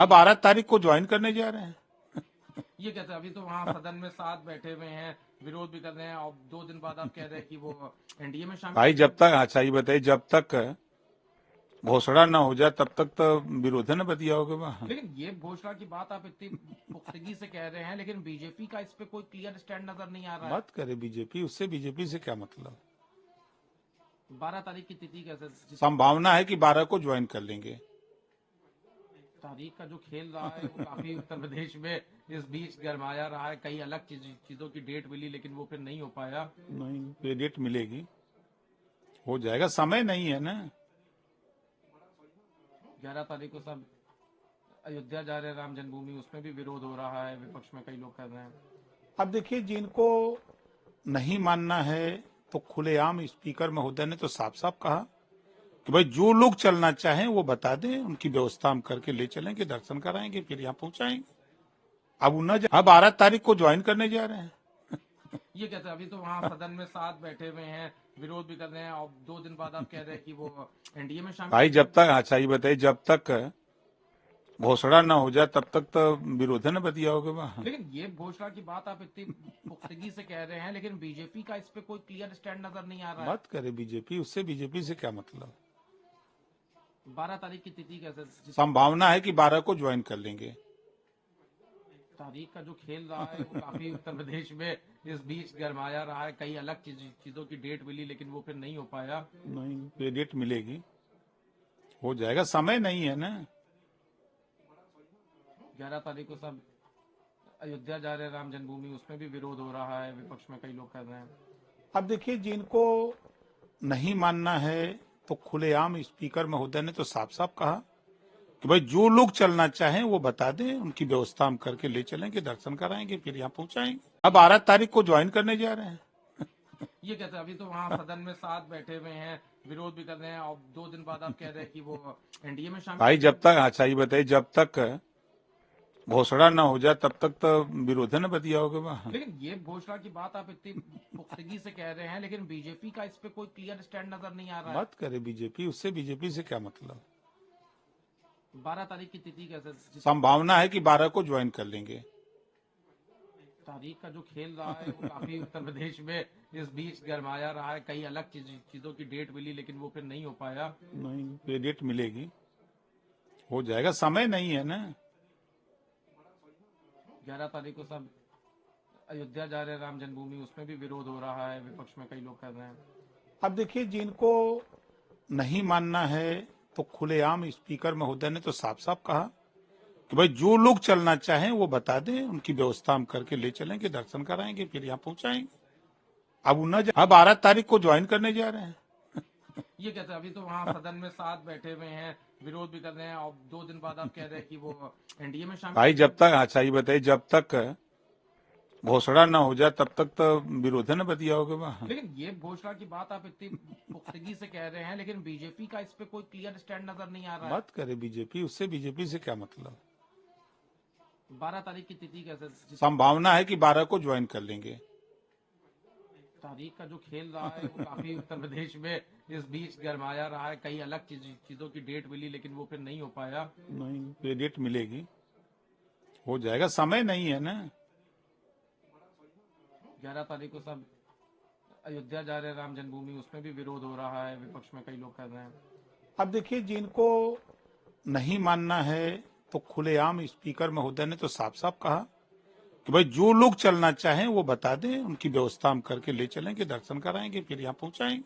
अब 12 तारीख को ज्वाइन करने जा रहे हैं। ये कहते हैं अभी तो वहाँ सदन में साथ बैठे हुए हैं, विरोध भी कर रहे हैं, और 2 दिन बाद आप कह रहे हैं कि वो एनडीए में शामिल। भाई जब तक, अच्छा ये बताइए, जब तक घोषणा न हो जाए तब तक तो विरोध है ना बतिया होगा वहाँ। लेकिन ये घोषणा की बात आप इतनी पुख्तगी से कह रहे हैं, लेकिन बीजेपी का इस पे कोई क्लियर स्टैंड नजर नहीं आ रहा है। मत करे बीजेपी, उससे बीजेपी से क्या मतलब। 12 तारीख की तिथि कैसे, संभावना है कि 12 को ज्वाइन कर लेंगे। तारीख का जो खेल रहा है वो काफी उत्तर प्रदेश में इस बीच गरमाया रहा है। कई अलग चीजों की डेट मिली, लेकिन वो फिर नहीं हो पाया। नहीं, ये डेट मिलेगी, हो जाएगा, समय नहीं है ना। 11 तारीख को सब अयोध्या जा रहे हैं, राम जन्मभूमि, उसमें भी विरोध हो रहा है, विपक्ष में कई लोग कर रहे हैं। अब देखिए, जिनको नहीं मानना है तो खुलेआम स्पीकर महोदय ने तो साफ साफ कहा कि भाई जो लोग चलना चाहें वो बता दें, उनकी व्यवस्था हम करके ले चलेंगे, दर्शन कराएंगे, फिर यहाँ पहुंचाएंगे। अब 12 तारीख को ज्वाइन करने जा रहे हैं। ये कहते हैं अभी तो वहाँ सदन में साथ बैठे हुए हैं, विरोध भी कर रहे हैं, और 2 दिन बाद आप कह रहे हैं कि वो एनडीए में शामिल। भाई जब तक, अच्छा ये बताइए, जब तक घोषणा न हो जाए तब तक तो विरोध है ना बतिया होगा वहाँ। लेकिन ये घोषणा की बात आप इतनी पुख्तगी से कह रहे हैं, लेकिन बीजेपी का इस पे कोई क्लियर स्टैंड नजर नहीं आ रहा है। मत करे बीजेपी, उससे बीजेपी से क्या मतलब। 12 तारीख की तिथि कैसे, संभावना है कि 12 को ज्वाइन कर लेंगे। तारीख का जो खेल रहा है वो काफी उत्तर प्रदेश में इस बीच गरमाया रहा है। कई अलग चीजों की डेट मिली, लेकिन वो फिर नहीं हो पाया। नहीं, ये डेट मिलेगी, हो जाएगा, समय नहीं है ना। 11 तारीख को सब अयोध्या जा रहे हैं, राम जन्मभूमि, उसमें भी विरोध हो रहा है, विपक्ष में कई लोग कर रहे हैं। अब देखिए, जिनको नहीं मानना है तो खुलेआम स्पीकर महोदय ने तो साफ साफ कहा कि भाई जो लोग चलना चाहें वो बता दें, उनकी व्यवस्था हम करके ले चलेंगे, दर्शन कराएंगे, फिर यहाँ पहुंचाएंगे। अब 12 तारीख को ज्वाइन करने जा रहे हैं। ये कहते हैं अभी तो वहाँ सदन में साथ बैठे हुए हैं, विरोध भी कर रहे हैं, और 2 दिन बाद आप कह रहे हैं कि वो एनडीए में शामिल। भाई जब तक, अच्छा ये बताइए, जब तक घोषणा न हो जाए तब तक तो विरोध है ना बतिया होगा वहाँ। लेकिन ये घोषणा की बात आप इतनी पुख्तगी से कह रहे हैं, लेकिन बीजेपी का इस पे कोई क्लियर स्टैंड नजर नहीं आ रहा है। मत करे बीजेपी, उससे बीजेपी से क्या मतलब। 12 तारीख की तिथि कैसे, संभावना है कि 12 को ज्वाइन कर लेंगे। तारीख का जो खेल रहा है वो काफी उत्तर प्रदेश में इस बीच गरमाया रहा है। कई अलग चीजों की डेट मिली, लेकिन वो फिर नहीं हो पाया। नहीं, ये डेट मिलेगी, हो जाएगा, समय नहीं है ना। 11 तारीख को सब अयोध्या जा रहे हैं, राम जन्मभूमि, उसमें भी विरोध हो रहा है, विपक्ष में कई लोग कर रहे हैं। अब देखिए, जिनको नहीं मानना है तो खुलेआम स्पीकर महोदय ने तो साफ साफ कहा कि भाई जो लोग चलना चाहें वो बता दें, उनकी व्यवस्था हम करके ले चलेंगे, दर्शन कराएंगे, फिर यहाँ पहुंचाएंगे। अब 12 तारीख को ज्वाइन करने जा रहे हैं। ये कहते हैं अभी तो वहाँ सदन में साथ बैठे हुए हैं, विरोध भी कर रहे हैं, और 2 दिन बाद आप कह रहे हैं कि वो एनडीए में शामिल। भाई जब तक, अच्छा ये बताइए, जब तक घोषणा न हो जाए तब तक तो विरोध है ना बतिया होगा वहाँ। लेकिन ये घोषणा की बात आप इतनी पुख्तगी से कह रहे हैं, लेकिन बीजेपी का इस पे कोई क्लियर स्टैंड नजर नहीं आ रहा है। मत करे बीजेपी, उससे बीजेपी से क्या मतलब। 12 तारीख की तिथि कैसे, संभावना है कि 12 को ज्वाइन कर लेंगे। तारीख का जो खेल रहा है वो काफी उत्तर प्रदेश में इस बीच गरमाया रहा है। कई अलग चीजों की डेट मिली, लेकिन वो फिर नहीं हो पाया। नहीं, ये डेट मिलेगी, हो जाएगा, समय नहीं है ना। 11 तारीख को सब अयोध्या जा रहे हैं, राम जन्मभूमि, उसमें भी विरोध हो रहा है, विपक्ष में कई लोग कर रहे हैं। अब देखिए, जिनको नहीं मानना है तो खुलेआम स्पीकर महोदय ने तो साफ साफ कहा कि भाई जो लोग चलना चाहें वो बता दें, उनकी व्यवस्था हम करके ले चलेंगे, दर्शन कराएंगे, फिर यहाँ पहुंचाएंगे।